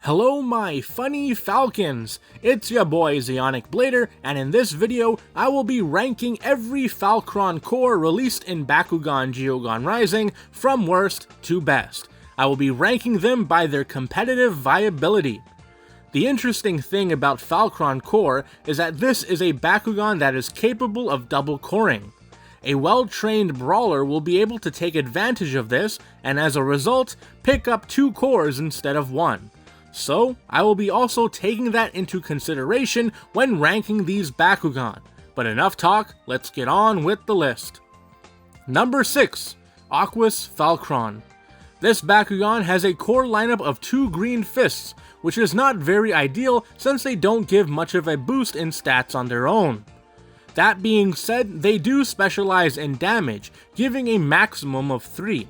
Hello my funny falcons, it's your boy Zeonic Blader, and in this video I will be ranking every Falcron Core released in Bakugan Geogan Rising from worst to best. I will be ranking them by their competitive viability. The interesting thing about Falcron Core is that this is a Bakugan that is capable of double coring. A well-trained brawler will be able to take advantage of this and as a result pick up 2 cores instead of 1. So, I will be also taking that into consideration when ranking these Bakugan. But enough talk, let's get on with the list. Number 6. Aquas Falcron. This Bakugan has a core lineup of 2 green fists, which is not very ideal since they don't give much of a boost in stats on their own. That being said, they do specialize in damage, giving a maximum of 3.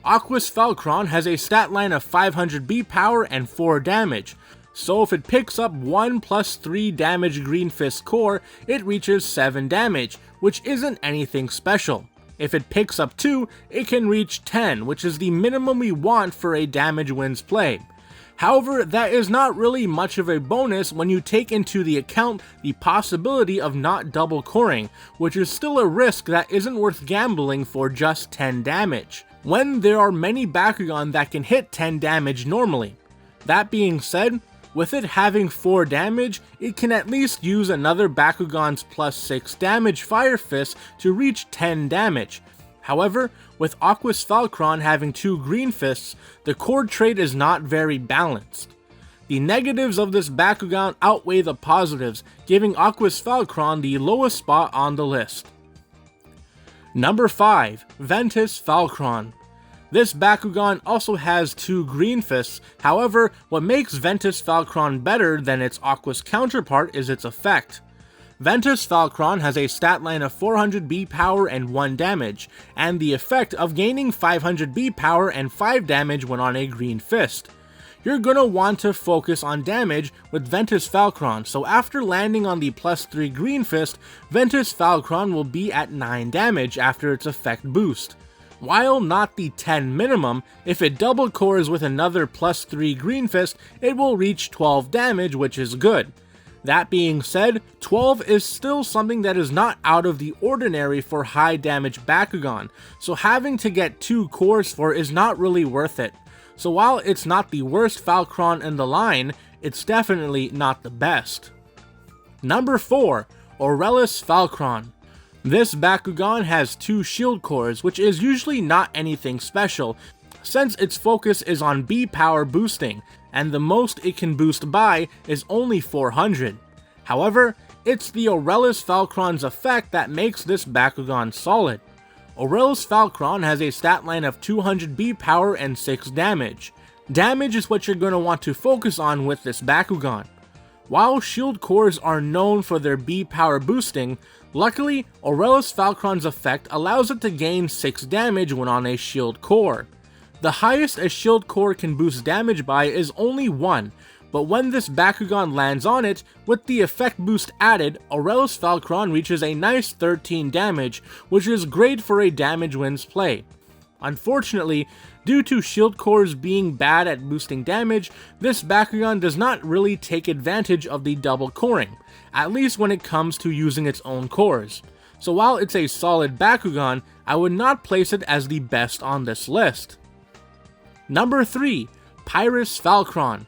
Aquas Falcron has a stat line of 500 B power and 4 damage, so if it picks up 1 plus 3 damage green fist core, it reaches 7 damage, which isn't anything special. If it picks up 2, it can reach 10, which is the minimum we want for a damage wins play. However, that is not really much of a bonus when you take into the account the possibility of not double coring, which is still a risk that isn't worth gambling for just 10 damage, when there are many Bakugan that can hit 10 damage normally. That being said, with it having 4 damage, it can at least use another Bakugan's plus 6 damage Fire Fist to reach 10 damage. However, with Aquas Falcron having 2 green fists, the core trait is not very balanced. The negatives of this Bakugan outweigh the positives, giving Aquas Falcron the lowest spot on the list. Number 5. Ventus Falcon. This Bakugan also has 2 green fists, however, what makes Ventus Falcon better than its Aquas counterpart is its effect. Ventus Falcon has a stat line of 400 B power and 1 damage, and the effect of gaining 500 B power and 5 damage when on a green fist. You're gonna want to focus on damage with Ventus Falcon, so after landing on the plus 3 green fist, Ventus Falcon will be at 9 damage after its effect boost. While not the 10 minimum, if it double cores with another plus 3 green fist, it will reach 12 damage, which is good. That being said, 12 is still something that is not out of the ordinary for high damage Bakugan, so having to get 2 cores for is not really worth it. So while it's not the worst Falcron in the line, it's definitely not the best. Number 4. Aurelius Falcon. This Bakugan has 2 shield cores, which is usually not anything special, since its focus is on B power boosting, and the most it can boost by is only 400. However, it's the Aurelius Falcon's effect that makes this Bakugan solid. Aurelius Falcon has a stat line of 200 B power and 6 damage. Damage is what you're going to want to focus on with this Bakugan. While shield cores are known for their B power boosting, luckily Aurelius Falcon's effect allows it to gain 6 damage when on a shield core. The highest a shield core can boost damage by is only 1, but when this Bakugan lands on it, with the effect boost added, Aurelius Falcon reaches a nice 13 damage, which is great for a damage wins play. Unfortunately, due to shield cores being bad at boosting damage, this Bakugan does not really take advantage of the double coring, at least when it comes to using its own cores. So while it's a solid Bakugan, I would not place it as the best on this list. Number 3. Pyrus Falcon.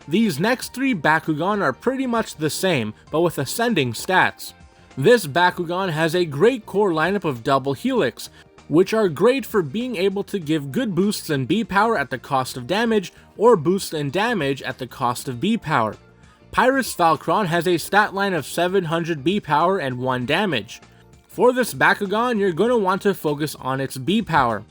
These next 3 Bakugan are pretty much the same, but with ascending stats. This Bakugan has a great core lineup of double helix, which are great for being able to give good boosts in B power at the cost of damage, or boosts in damage at the cost of B power. Pyrus Falcon has a stat line of 700 B power and 1 damage. For this Bakugan, you're going to want to focus on its B power.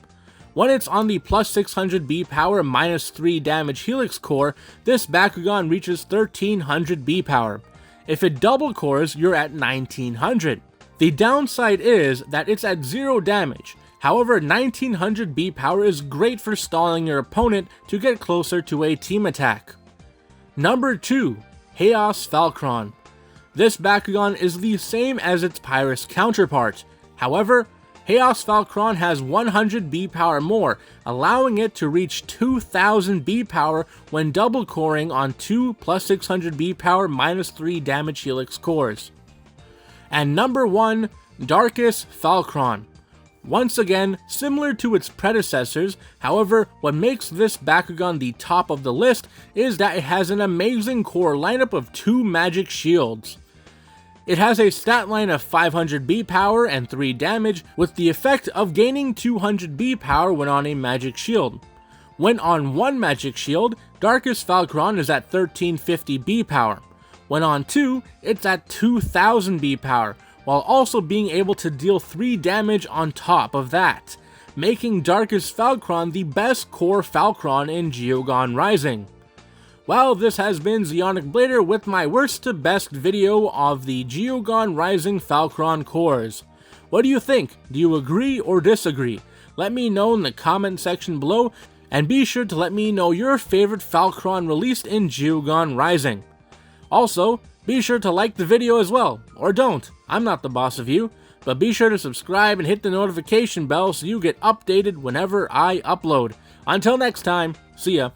When it's on the plus 600 B power minus 3 damage helix core, this Bakugan reaches 1300 B power. If it double cores, you're at 1900. The downside is that it's at 0 damage. However, 1900 B power is great for stalling your opponent to get closer to a team attack. Number 2. Chaos Falcron. This Bakugan is the same as its Pyrus counterpart. However, Chaos Falcron has 100 B power more, allowing it to reach 2000 B power when double coring on 2 plus 600 B power minus 3 damage helix cores. And number 1, Darkus Falcron. Once again, similar to its predecessors, however, what makes this Bakugan the top of the list is that it has an amazing core lineup of 2 magic shields. It has a stat line of 500 B power and 3 damage, with the effect of gaining 200 B power when on a magic shield. When on one magic shield, Darkus Falcron is at 1350 B power. When on 2, it's at 2000 B power, while also being able to deal 3 damage on top of that, making Darkus Falcron the best core Falcron in Geogan Rising. Well, this has been Zeonic Blader with my worst to best video of the Geogan Rising Falcron cores. What do you think? Do you agree or disagree? Let me know in the comment section below, and be sure to let me know your favorite Falcron released in Geogan Rising. Also, be sure to like the video as well, or don't, I'm not the boss of you, but be sure to subscribe and hit the notification bell so you get updated whenever I upload. Until next time, see ya.